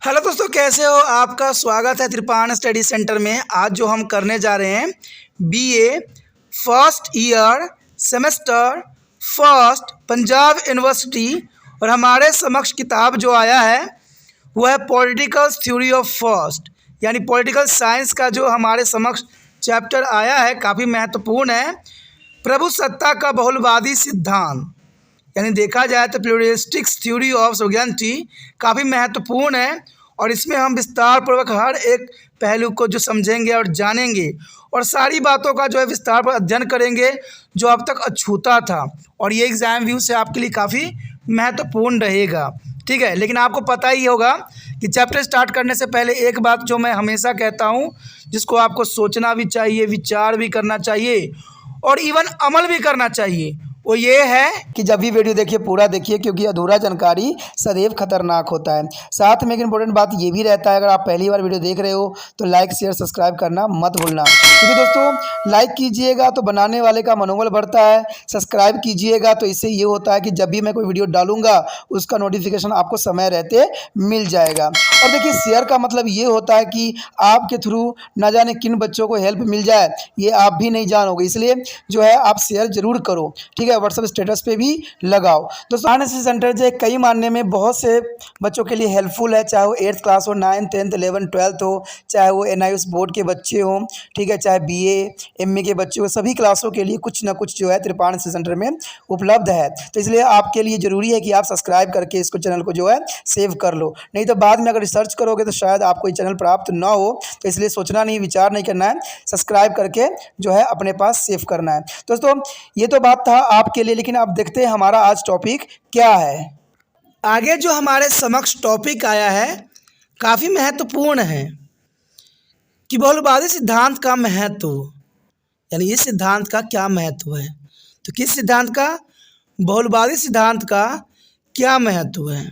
Hello दोस्तों, कैसे हो? आपका स्वागत है त्रिपाण स्टडी सेंटर में। आज जो हम करने जा रहे हैं BA first year semester first Punjab university, और हमारे समक्ष किताब जो आया है वो है पॉलिटिकल थ्योरी ऑफ फर्स्ट, यानी पॉलिटिकल साइंस का जो हमारे समक्ष चैप्टर आया है काफ़ी महत्वपूर्ण है। प्रभु सत्ता का बहुलवादी सिद्धांत, यानी देखा जाए तो प्लूरलिस्टिक थ्योरी ऑफ सोवरेनिटी काफ़ी महत्वपूर्ण है, और इसमें हम विस्तार पूर्वक हर एक पहलू को जो समझेंगे और जानेंगे, और सारी बातों का जो है विस्तार पर अध्ययन करेंगे जो अब तक अछूता था, और ये एग्ज़ाम व्यू से आपके लिए काफ़ी महत्वपूर्ण रहेगा। ठीक है, लेकिन आपको पता ही होगा कि चैप्टर स्टार्ट करने से पहले एक बात जो मैं हमेशा कहता हूँ, जिसको आपको सोचना भी चाहिए, विचार भी करना चाहिए और इवन अमल भी करना चाहिए, वो ये है कि जब भी वीडियो देखिए पूरा देखिए, क्योंकि अधूरा जानकारी सदैव खतरनाक होता है। साथ में एक इम्पोर्टेंट बात ये भी रहता है, अगर आप पहली बार वीडियो देख रहे हो तो लाइक शेयर सब्सक्राइब करना मत भूलना, क्योंकि दोस्तों लाइक कीजिएगा तो बनाने वाले का मनोबल बढ़ता है, सब्सक्राइब कीजिएगा तो इससे ये होता है कि जब भी मैं कोई वीडियो डालूंगा उसका नोटिफिकेशन आपको समय रहते मिल जाएगा। और देखिए शेयर का मतलब ये होता है कि आपके थ्रू ना जाने किन बच्चों को हेल्प मिल जाए, ये आप भी नहीं जानोगे, इसलिए जो है आप शेयर जरूर करो। ठीक है, व्हाट्सएप स्टेटस पे भी लगाओ। दोस्तों एनएसएस सेंटर जो कई मानने में बहुत से बच्चों के लिए हेल्पफुल है, चाहे वो 8th क्लास हो, 9th 10th 11th 12th हो, चाहे वो NIOS बोर्ड के बच्चे हों, ठीक है, चाहे BA MA के बच्चे हो, सभी क्लासों के लिए कुछ ना कुछ जो है त्रिपाण एनएसएस सेंटर में उपलब्ध है। तो इसलिए आपके लिए ज़रूरी है कि आप सब्सक्राइब करके इसको चैनल को जो है सेव कर लो, नहीं तो बाद में अगर रिसर्च करोगे तो शायद आपको ये चैनल प्राप्त ना हो। तो इसलिए सोचना नहीं, विचार नहीं करना है, सब्सक्राइब करके जो है अपने पास सेव करना है। दोस्तों ये तो बात था आपके लिए, लेकिन आप देखते हैं हमारा आज टॉपिक क्या है। आगे जो हमारे समक्ष टॉपिक आया है काफ़ी महत्वपूर्ण है कि बहुलवादी सिद्धांत का महत्व, यानी इस सिद्धांत का क्या महत्व है। तो किस सिद्धांत का? बहुलवादी सिद्धांत का क्या महत्व है।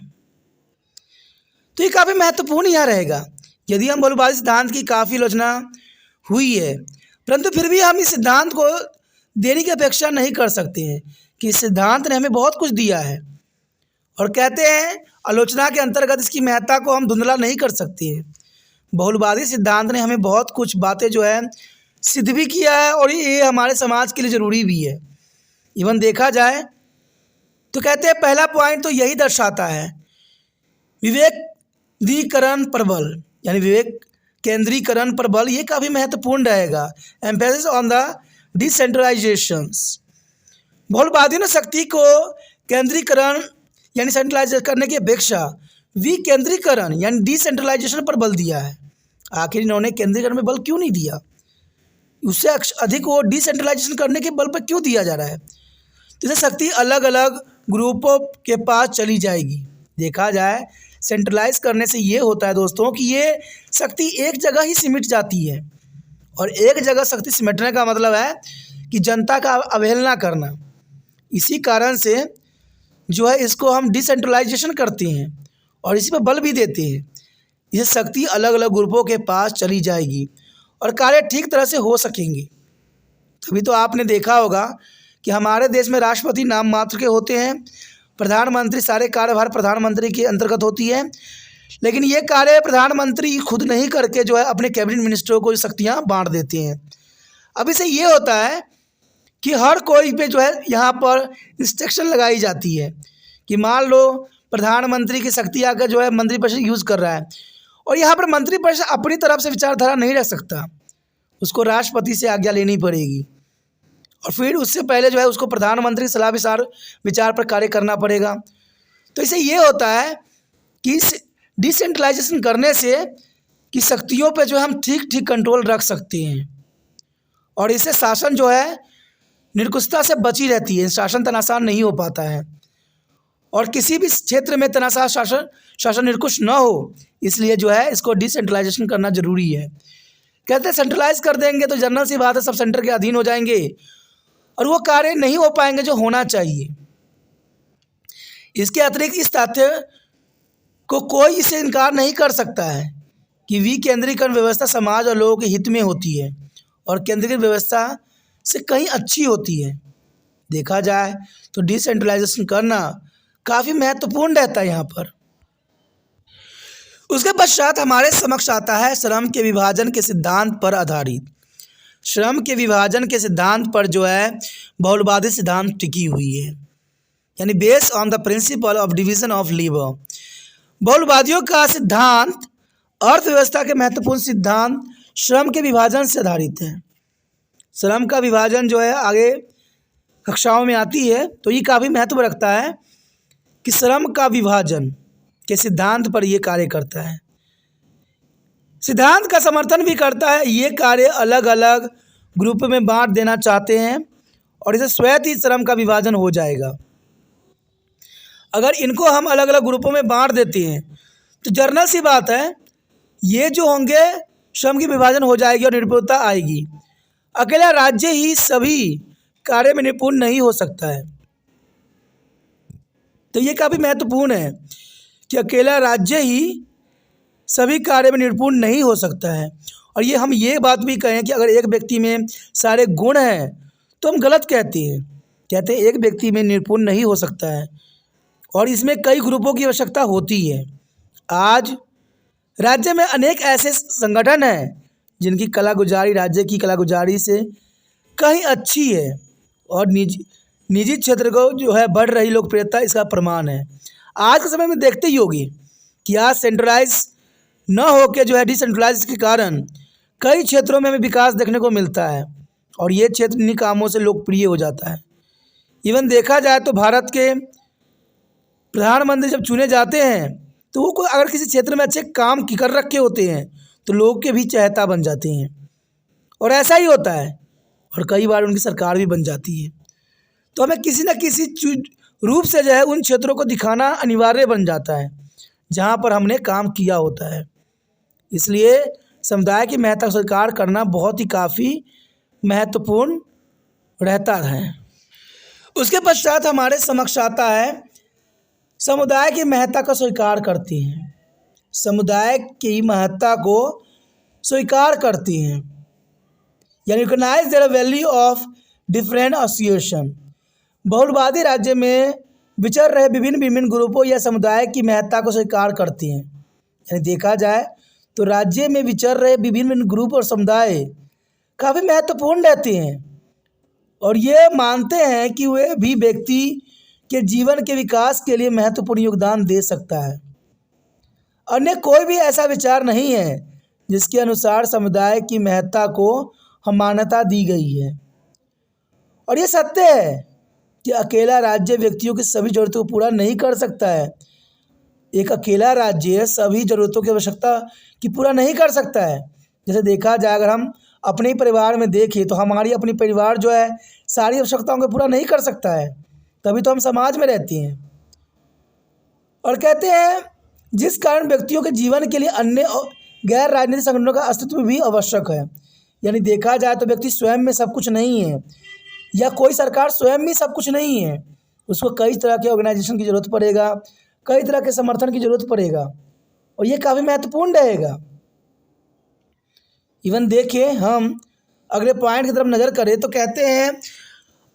तो ये काफ़ी महत्वपूर्ण यहाँ रहेगा। यदि हम बहुलवादी सिद्धांत की काफ़ी आलोचना हुई है, परंतु फिर भी हम इस सिद्धांत को देने की अपेक्षा नहीं कर सकते हैं कि इस सिद्धांत ने हमें बहुत कुछ दिया है, और कहते हैं आलोचना के अंतर्गत इसकी महत्ता को हम धुंधला नहीं कर सकते हैं। बहुलवादी सिद्धांत ने हमें बहुत कुछ बातें जो है सिद्ध भी किया है, और ये हमारे समाज के लिए ज़रूरी भी है। इवन देखा जाए तो कहते हैं पहला पॉइंट तो यही दर्शाता है, विवेकदीकरण पर बल, यानी विवेक केंद्रीकरण पर बल, ये काफ़ी महत्वपूर्ण रहेगा। Emphasis on the decentralisations. बहुलवादियों ने शक्ति को केंद्रीकरण यानी सेंट्रलाइज करने की अपेक्षा विकेंद्रीकरण यानी डिसेंट्रलाइजेशन पर बल दिया है। आखिर इन्होंने केंद्रीकरण में बल क्यों नहीं दिया? उससे अधिक वो डिसेंट्रलाइजेशन करने के बल पर क्यों दिया जा रहा है? तो इससे शक्ति अलग अलग ग्रुपों के पास चली जाएगी। देखा जाए सेंट्रलाइज करने से ये होता है दोस्तों कि ये शक्ति एक जगह ही सिमट जाती है, और एक जगह शक्ति सिमटने का मतलब है कि जनता का अवहेलना करना। इसी कारण से जो है इसको हम डिसेंट्रलाइजेशन करते हैं और इसी पर बल भी देते हैं। इससे शक्ति अलग अलग ग्रुपों के पास चली जाएगी और कार्य ठीक तरह से हो सकेंगे। तभी तो आपने देखा होगा कि हमारे देश में राष्ट्रपति नाम मात्र के होते हैं, प्रधानमंत्री सारे कार्यभार प्रधानमंत्री के अंतर्गत होती है, लेकिन ये कार्य प्रधानमंत्री खुद नहीं करके जो है अपने कैबिनेट मिनिस्टरों को शक्तियाँ बांट देते हैं। अब इससे ये होता है कि हर कोई पे जो है यहाँ पर इंस्ट्रक्शन लगाई जाती है कि मान लो प्रधानमंत्री की शक्ति आकर जो है मंत्रिपरिषद यूज़ कर रहा है, और यहाँ पर मंत्रिपरिषद अपनी तरफ से विचारधारा नहीं रख सकता, उसको राष्ट्रपति से आज्ञा लेनी पड़ेगी, और फिर उससे पहले जो है उसको प्रधानमंत्री सलाह विचार पर कार्य करना पड़ेगा। तो इससे ये होता है कि डिसेंट्रलाइजेशन करने से कि शक्तियों पे जो है हम ठीक ठीक कंट्रोल रख सकते हैं, और इससे शासन जो है निरंकुशता से बची रहती है, शासन तनाशाह नहीं हो पाता है, और किसी भी क्षेत्र में तनाशाह शासन निरंकुश न हो, इसलिए जो है इसको डिसेंट्रलाइजेशन करना जरूरी है। कहते हैं सेंट्रलाइज कर देंगे तो जनरल सी बात है, सब सेंटर के अधीन हो जाएंगे और वो कार्य नहीं हो पाएंगे जो होना चाहिए। इसके अतिरिक्त इस तथ्य को कोई इसे इनकार नहीं कर सकता है कि विकेंद्रीकरण व्यवस्था समाज और लोगों के हित में होती है और केंद्रीकृत व्यवस्था से कहीं अच्छी होती है। देखा जाए तो डिसेंट्रलाइजेशन करना काफ़ी महत्वपूर्ण रहता है यहाँ पर। उसके पश्चात हमारे समक्ष आता है श्रम के विभाजन के सिद्धांत पर आधारित। श्रम के विभाजन के सिद्धांत पर जो है बहुलवादी सिद्धांत टिकी हुई है, यानी based on the principle of division of labour. बहुलवादियों का सिद्धांत अर्थव्यवस्था के महत्वपूर्ण सिद्धांत श्रम के विभाजन से आधारित है। श्रम का विभाजन जो है आगे कक्षाओं में आती है, तो ये काफ़ी महत्व रखता है कि श्रम का विभाजन के सिद्धांत पर ये कार्य करता है। सिद्धांत का समर्थन भी करता है। ये कार्य अलग अलग ग्रुप में बांट देना चाहते हैं और इसे स्वयं ही श्रम का विभाजन हो जाएगा। अगर इनको हम अलग अलग ग्रुपों में बांट देते हैं तो जर्नल सी बात है, ये जो होंगे श्रम की विभाजन हो जाएगी और निपुणता आएगी। अकेला राज्य ही सभी कार्य में निपुण नहीं हो सकता है। तो ये काफ़ी महत्वपूर्ण है कि अकेला राज्य ही सभी कार्य में निपुण नहीं हो सकता है। और ये हम ये बात भी कहें कि अगर एक व्यक्ति में सारे गुण हैं तो हम गलत कहते हैं एक व्यक्ति में निपुण नहीं हो सकता है, और इसमें कई ग्रुपों की आवश्यकता होती है। आज राज्य में अनेक ऐसे संगठन हैं जिनकी कलागुजारी राज्य की कलागुजारी से कहीं अच्छी है, और निजी क्षेत्र को जो है बढ़ रही लोकप्रियता इसका प्रमाण है। आज के समय में देखते ही होगी कि आज सेंट्रलाइज न होकर जो है डिसेंट्रलाइज के कारण कई क्षेत्रों में विकास देखने को मिलता है, और ये क्षेत्र इन्हीं कामों से लोकप्रिय हो जाता है। इवन देखा जाए तो भारत के प्रधानमंत्री जब चुने जाते हैं तो वो अगर किसी क्षेत्र में अच्छे काम कर रखे होते हैं तो लोग के भी चहेता बन जाते हैं, और ऐसा ही होता है, और कई बार उनकी सरकार भी बन जाती है। तो हमें किसी न किसी रूप से जो है उन क्षेत्रों को दिखाना अनिवार्य बन जाता है जहाँ पर हमने काम किया होता है। इसलिए समुदाय की महत्ता स्वीकार करना बहुत ही काफ़ी महत्वपूर्ण रहता है। उसके पश्चात हमारे समक्ष आता है समुदाय की महत्ता को स्वीकार करती हैं। समुदाय की महत्ता को स्वीकार करती हैं, यानी recognise their value of different association. बहुलवादी राज्य में विचर रहे विभिन्न ग्रुपों या समुदाय की महत्ता को स्वीकार करती हैं। यानी देखा जाए तो राज्य में विचर रहे विभिन्न ग्रुप और समुदाय काफ़ी महत्वपूर्ण रहते हैं, और ये मानते हैं कि वे भी व्यक्ति के जीवन के विकास के लिए महत्वपूर्ण योगदान दे सकता है। अन्य कोई भी ऐसा विचार नहीं है जिसके अनुसार समुदाय की महत्ता को हम मान्यता दी गई है। और ये सत्य है कि अकेला राज्य व्यक्तियों की सभी ज़रूरतों को पूरा नहीं कर सकता है। एक अकेला राज्य सभी ज़रूरतों की आवश्यकता की पूरा नहीं कर सकता है। जैसे देखा जाए, अगर हम अपने ही परिवार में देखें तो हमारी अपनी परिवार जो है सारी आवश्यकताओं को पूरा नहीं कर सकता है, तभी तो हम समाज में रहते हैं। और कहते हैं जिस कारण व्यक्तियों के जीवन के लिए अन्य गैर राजनीतिक संगठनों का अस्तित्व भी आवश्यक है। यानी देखा जाए तो व्यक्ति स्वयं में सब कुछ नहीं है, या कोई सरकार स्वयं भी सब कुछ नहीं है। उसको कई तरह के ऑर्गेनाइजेशन की ज़रूरत पड़ेगा, कई तरह के समर्थन की ज़रूरत पड़ेगा, और ये काफ़ी महत्वपूर्ण रहेगा। इवन देखिए, हम अगले पॉइंट की तरफ नज़र करें तो कहते हैं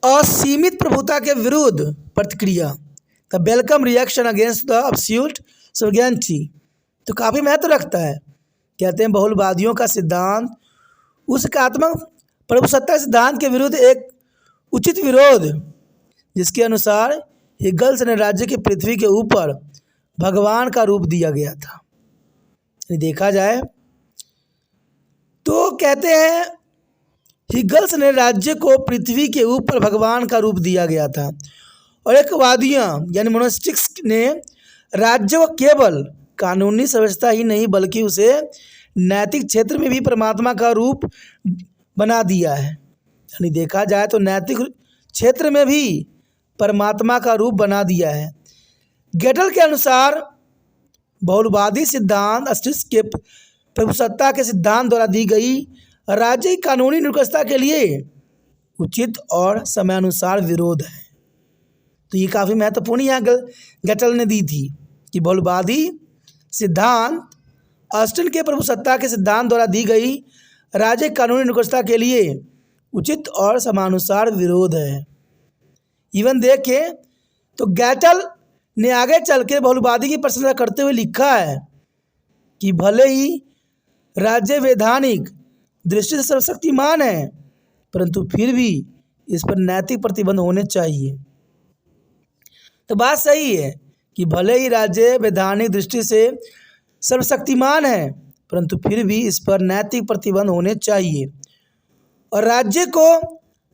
असीमित प्रभुता के विरुद्ध प्रतिक्रिया, the welcome reaction against the absolute sovereignty. तो काफ़ी महत्व रखता है। कहते हैं बहुलवादियों का सिद्धांत उस एकात्मक प्रभुसत्ता सिद्धांत के विरुद्ध एक उचित विरोध, जिसके अनुसार हिगल्स ने राज्य की पृथ्वी के ऊपर भगवान का रूप दिया गया था। देखा जाए तो कहते हैं हिगल्स ने राज्य को पृथ्वी के ऊपर भगवान का रूप दिया गया था, और एक वादियाँ यानी मोनास्टिक्स ने राज्य को केवल कानूनी व्यवस्था ही नहीं बल्कि उसे नैतिक क्षेत्र में भी परमात्मा का रूप बना दिया है। यानी देखा जाए तो नैतिक क्षेत्र में भी परमात्मा का रूप बना दिया है। गेटल के अनुसार बहुलवादी सिद्धांत अस्तित्व के प्रभुसत्ता के सिद्धांत द्वारा दी गई राज्य की कानूनी निरंकुशता के लिए उचित और समयानुसार विरोध है। तो ये काफ़ी महत्वपूर्ण यहाँ गेटल ने दी थी कि बहुलवादी सिद्धांत ऑस्टिन के प्रभुसत्ता के सिद्धांत द्वारा दी गई राज्य की कानूनी निरंकुशता के लिए उचित और समानुसार विरोध है। इवन देखें तो गेटल ने आगे चल के बहुलवादी की प्रशंसा करते हुए लिखा है कि भले ही राज्य वैधानिक दृष्टि से सर्वशक्तिमान है, परंतु फिर भी इस पर नैतिक प्रतिबंध होने चाहिए। तो बात सही है कि भले ही राज्य वैधानिक दृष्टि से सर्वशक्तिमान है, परंतु फिर भी इस पर नैतिक प्रतिबंध होने चाहिए और राज्य को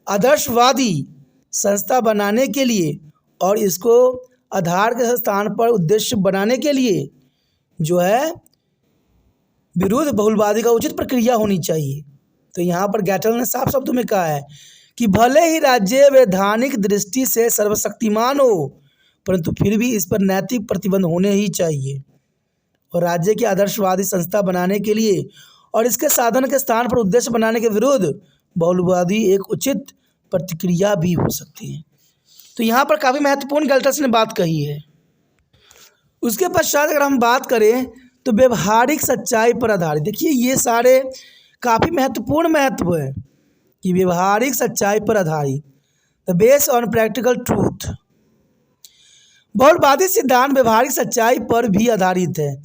आदर्शवादी संस्था बनाने के लिए और इसको आधार के स्थान पर उद्देश्य बनाने के लिए जो है विरुद्ध बहुलवादी का उचित प्रक्रिया होनी चाहिए। तो यहाँ पर गैटल ने साफ शब्दों में कहा है कि भले ही राज्य वैधानिक दृष्टि से सर्वशक्तिमान हो, परंतु फिर भी इस पर नैतिक प्रतिबंध होने ही चाहिए और राज्य की आदर्शवादी संस्था बनाने के लिए और इसके साधन के स्थान पर उद्देश्य बनाने के विरुद्ध बहुलवादी एक उचित प्रतिक्रिया भी हो सकती है। तो यहाँ पर काफ़ी महत्वपूर्ण गैल्टस ने बात कही है। उसके पश्चात अगर हम बात करें तो व्यवहारिक सच्चाई पर आधारित, देखिए ये सारे काफ़ी महत्व है कि व्यवहारिक सच्चाई पर आधारित, the base on practical truth. बहुलवादी सिद्धांत व्यवहारिक सच्चाई पर भी आधारित है,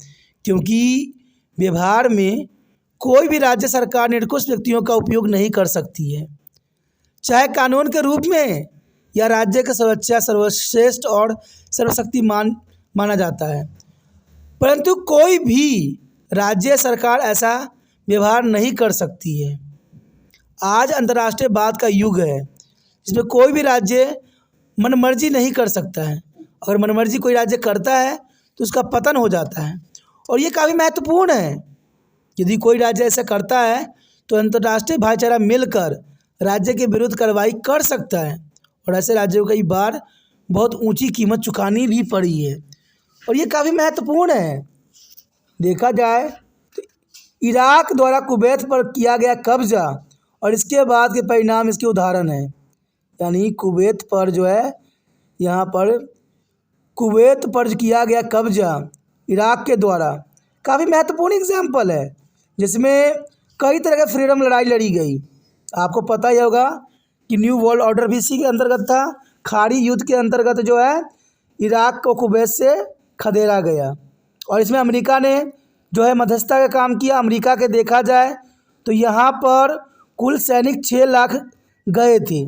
क्योंकि व्यवहार में कोई भी राज्य सरकार निरंकुश व्यक्तियों का उपयोग नहीं कर सकती है, चाहे कानून के रूप में या राज्य का सर्वश्रेष्ठ और सर्वशक्तिमान माना जाता है, परंतु कोई भी राज्य सरकार ऐसा व्यवहार नहीं कर सकती है। आज अंतर्राष्ट्रीय वाद का युग है, जिसमें कोई भी राज्य मनमर्जी नहीं कर सकता है। अगर मनमर्जी कोई राज्य करता है तो उसका पतन हो जाता है और ये काफ़ी महत्वपूर्ण है। यदि कोई राज्य ऐसा करता है तो अंतर्राष्ट्रीय भाईचारा मिलकर राज्य के विरुद्ध कार्रवाई कर सकता है और ऐसे राज्यों को कई बार बहुत ऊंची कीमत चुकानी भी पड़ी है और ये काफ़ी महत्वपूर्ण है। देखा जाए तो इराक द्वारा कुवैत पर किया गया कब्जा और इसके बाद के परिणाम इसके उदाहरण हैं। यानी कुवैत पर जो है, यहाँ पर कुवैत पर किया गया कब्जा इराक के द्वारा काफ़ी महत्वपूर्ण एग्जाम्पल है, जिसमें कई तरह के फ्रीडम लड़ाई लड़ी गई। आपको पता ही होगा कि न्यू वर्ल्ड ऑर्डर भी इसी के अंतर्गत था। खाड़ी युद्ध के अंतर्गत जो है इराक को कुवैत से खदेड़ा गया और इसमें अमेरिका ने जो है मध्यस्थता का काम किया। अमेरिका के देखा जाए तो यहाँ पर कुल सैनिक 6 लाख गए थे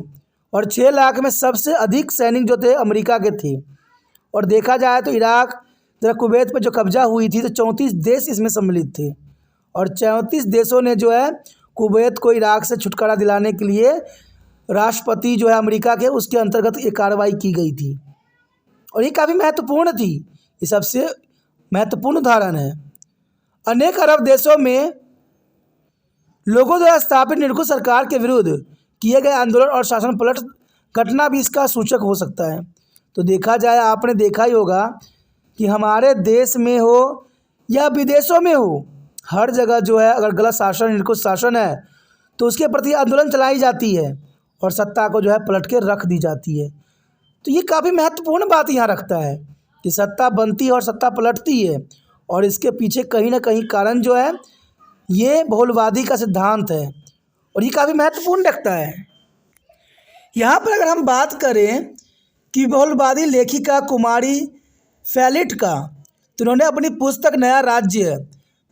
और 6 लाख में सबसे अधिक सैनिक जो थे अमेरिका के थे। और देखा जाए तो इराक जरा कुवैत पर जो कब्जा हुई थी तो 34 देश इसमें सम्मिलित थे और 34 देशों ने जो है कुवैत को इराक से छुटकारा दिलाने के लिए राष्ट्रपति जो है अमेरिका के, उसके अंतर्गत ये कार्रवाई की गई थी और ये काफ़ी महत्वपूर्ण थी। ये सबसे महत्वपूर्ण उदाहरण है। अनेक अरब देशों में लोगों द्वारा स्थापित निरंकुश सरकार के विरुद्ध किए गए आंदोलन और शासन पलट घटना भी इसका सूचक हो सकता है। तो देखा जाए, आपने देखा ही होगा कि हमारे देश में हो या विदेशों में हो, हर जगह जो है अगर गलत शासन, निरंकुश शासन है तो उसके प्रति आंदोलन चलाई जाती है और सत्ता को जो है पलट के रख दी जाती है। तो ये काफ़ी महत्वपूर्ण बात यहाँ रखता है कि सत्ता बनती है और सत्ता पलटती है और इसके पीछे कहीं ना कहीं कारण जो है ये बहुलवादी का सिद्धांत है और ये काफ़ी महत्वपूर्ण रखता है। यहाँ पर अगर हम बात करें कि बहुलवादी लेखिका कुमारी फैलिट का, तो उन्होंने अपनी पुस्तक नया राज्य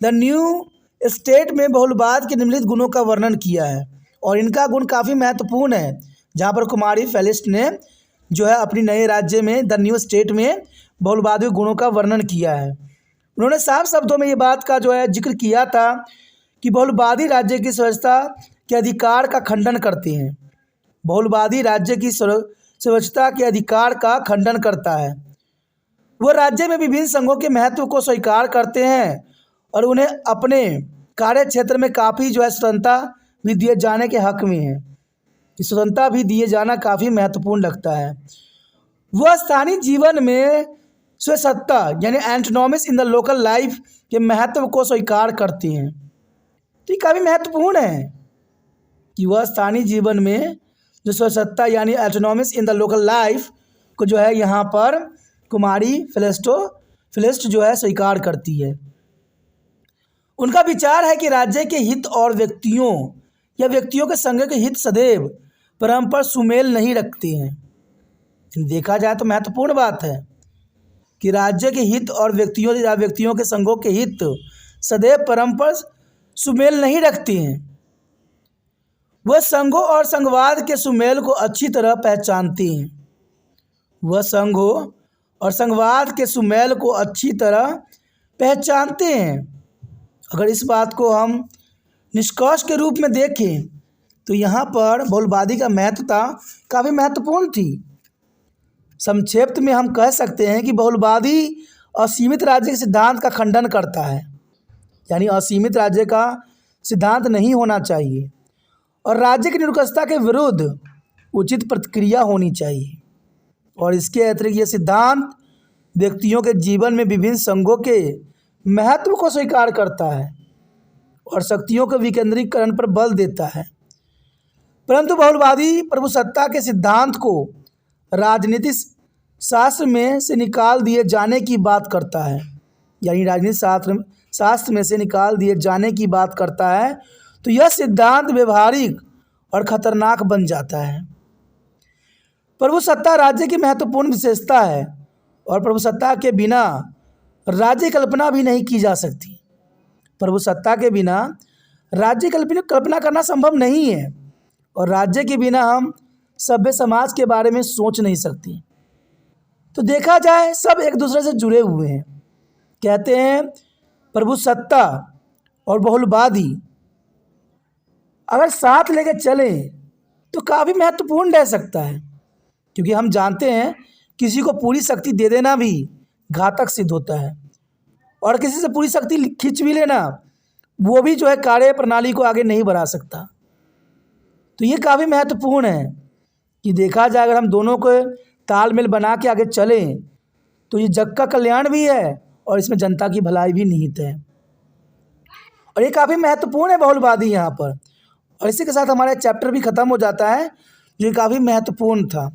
द न्यू स्टेट में बहुलवाद के निम्नलिखित गुणों का वर्णन किया है और इनका गुण काफ़ी महत्वपूर्ण है। जहाँ पर कुमारी फैलिट ने जो है अपनी नए राज्य में द न्यू स्टेट में बहुलवादी गुणों का वर्णन किया है। उन्होंने साफ शब्दों में ये बात का जो है जिक्र किया था कि बहुलवादी राज्य की स्वच्छता के अधिकार का खंडन करते हैं। बहुलवादी राज्य की स्वच्छता के अधिकार का खंडन करता है। वो राज्य में विभिन्न संघों के महत्व को स्वीकार करते हैं और उन्हें अपने कार्य क्षेत्र में काफ़ी जो है स्वतंत्रता भी दिए जाने के हक में है। स्वतंत्रता भी दिए जाना काफ़ी महत्वपूर्ण लगता है। वह स्थानीय जीवन में स्वसत्ता यानी एंटोनॉमिस इन द लोकल लाइफ के महत्व को स्वीकार करते हैं। तो ये काफ़ी महत्वपूर्ण है कि वह स्थानीय जीवन में जो स्वसत्ता यानी एंटोनॉमिस इन द लोकल लाइफ को जो है यहाँ पर कुमारी फिलिस्ट जो है स्वीकार करती है। उनका विचार है कि राज्य के हित और व्यक्तियों या व्यक्तियों के संघ के हित सदैव परस्पर सुमेल नहीं रखते हैं। देखा जाए तो महत्वपूर्ण बात है कि राज्य के हित और व्यक्तियों के संघों के हित सदैव परस्पर सुमेल नहीं रखती हैं। वह संघों और संघवाद के सुमेल को अच्छी तरह पहचानती हैं। वह संघों और संघवाद के सुमेल को अच्छी तरह पहचानते हैं। अगर इस बात को हम निष्कर्ष के रूप में देखें तो यहाँ पर बहुलवादी का महत्वता काफ़ी महत्वपूर्ण थी। संक्षेप में हम कह सकते हैं कि बहुलवादी असीमित राज्य के सिद्धांत का खंडन करता है, यानी असीमित राज्य का सिद्धांत नहीं होना चाहिए और राज्य की निरंकुशता के विरुद्ध उचित प्रतिक्रिया होनी चाहिए। और इसके अतिरिक्त यह सिद्धांत व्यक्तियों के जीवन में विभिन्न संघों के महत्व को स्वीकार करता है और शक्तियों के विकेंद्रीकरण पर बल देता है। परंतु बहुलवादी प्रभुसत्ता के सिद्धांत को राजनीतिक शास्त्र में से निकाल दिए जाने की बात करता है, यानी राजनीतिक शास्त्र में से निकाल दिए जाने की बात करता है, तो यह सिद्धांत व्यवहारिक और खतरनाक बन जाता है। प्रभुसत्ता राज्य की महत्वपूर्ण विशेषता है और प्रभुसत्ता के बिना राज्य कल्पना भी नहीं की जा सकती। प्रभुसत्ता के बिना राज्य कल्पना करना संभव नहीं है और राज्य के बिना हम सभ्य समाज के बारे में सोच नहीं सकते। तो देखा जाए सब एक दूसरे से जुड़े हुए हैं। कहते हैं प्रभुसत्ता और बहुलवादी अगर साथ लेकर चलें तो काफ़ी महत्वपूर्ण रह सकता है, क्योंकि हम जानते हैं किसी को पूरी शक्ति दे देना भी घातक सिद्ध होता है और किसी से पूरी शक्ति खींच भी लेना वो भी जो है कार्य प्रणाली को आगे नहीं बढ़ा सकता। तो ये काफ़ी महत्वपूर्ण है कि देखा जाए अगर हम दोनों को तालमेल बना के आगे चलें तो ये जग का कल्याण भी है और इसमें जनता की भलाई भी निहित है और ये काफ़ी महत्वपूर्ण है बहुलवादी यहाँ पर। और इसी के साथ हमारा चैप्टर भी ख़त्म हो जाता है जो काफ़ी महत्वपूर्ण था।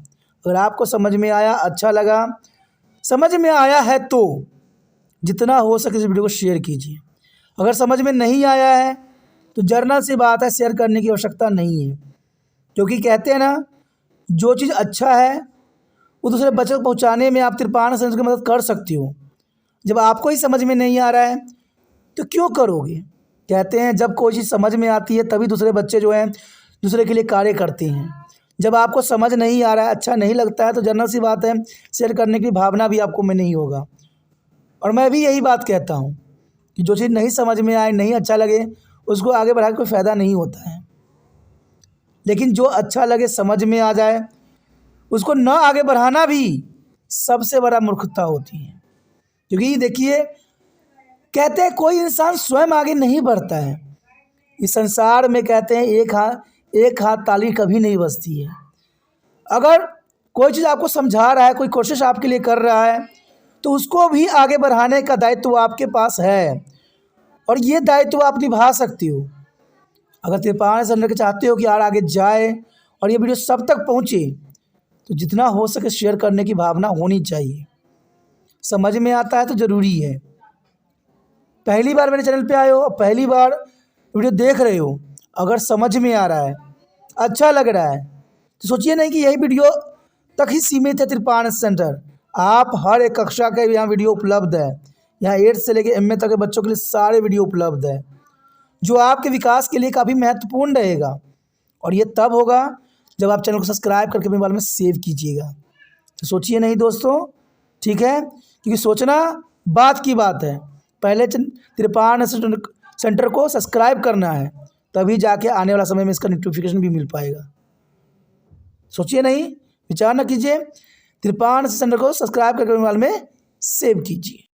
अगर आपको समझ में आया, अच्छा लगा, समझ में आया है तो जितना हो सके इस वीडियो को शेयर कीजिए। अगर समझ में नहीं आया है तो जर्नल सी बात है, शेयर करने की आवश्यकता नहीं है, क्योंकि कहते हैं ना जो चीज़ अच्छा है वो दूसरे बच्चे को पहुँचाने में आप तिरपान से उसकी मदद कर सकती हो। जब आपको ही समझ में नहीं आ रहा है तो क्यों करोगे। कहते हैं जब कोई चीज़ समझ में आती है तभी दूसरे बच्चे जो हैं दूसरे के लिए कार्य करते हैं। जब आपको समझ नहीं आ रहा है, अच्छा नहीं लगता है, तो जनरल सी बात है शेयर करने की भावना भी आपको में नहीं होगा। और मैं भी यही बात कहता हूँ कि जो चीज़ नहीं समझ में आए, नहीं अच्छा लगे, उसको आगे बढ़ा के कोई फ़ायदा नहीं होता है। लेकिन जो अच्छा लगे, समझ में आ जाए, उसको न आगे बढ़ाना भी सबसे बड़ा मूर्खता होती है। क्योंकि देखिए कहते हैं कोई इंसान स्वयं आगे नहीं बढ़ता है। इस संसार में कहते हैं एक हाथ ताली कभी नहीं बजती है। अगर कोई चीज़ आपको समझा रहा है, कोई कोशिश आपके लिए कर रहा है, तो उसको भी आगे बढ़ाने का दायित्व आपके पास है और ये दायित्व आप निभा सकती हो। अगर तिरपान से चाहते हो कि यार आगे जाए और ये वीडियो सब तक पहुँचे तो जितना हो सके शेयर करने की भावना होनी चाहिए। समझ में आता है तो ज़रूरी है। पहली बार मेरे चैनल पे आए हो और पहली बार वीडियो देख रहे हो, अगर समझ में आ रहा है, अच्छा लग रहा है, तो सोचिए नहीं कि यही वीडियो तक ही सीमित है तिरपान सेंटर। आप हर एक कक्षा के यहाँ वीडियो उपलब्ध है। यहाँ 8 से लेकर MA तक के बच्चों के लिए सारे वीडियो उपलब्ध है जो आपके विकास के लिए काफ़ी महत्वपूर्ण रहेगा। और ये तब होगा जब आप चैनल को सब्सक्राइब करके अपने मोबाइल में सेव कीजिएगा। तो सोचिए नहीं दोस्तों, ठीक है, क्योंकि सोचना बात की बात है। पहले तिरपान सेंटर को सब्सक्राइब करना है, तभी जाके आने वाला समय में इसका नोटिफिकेशन भी मिल पाएगा। सोचिए नहीं, विचार न कीजिए, तिरपान सेंटर को सब्सक्राइब करके मोबाइल में सेव कीजिए।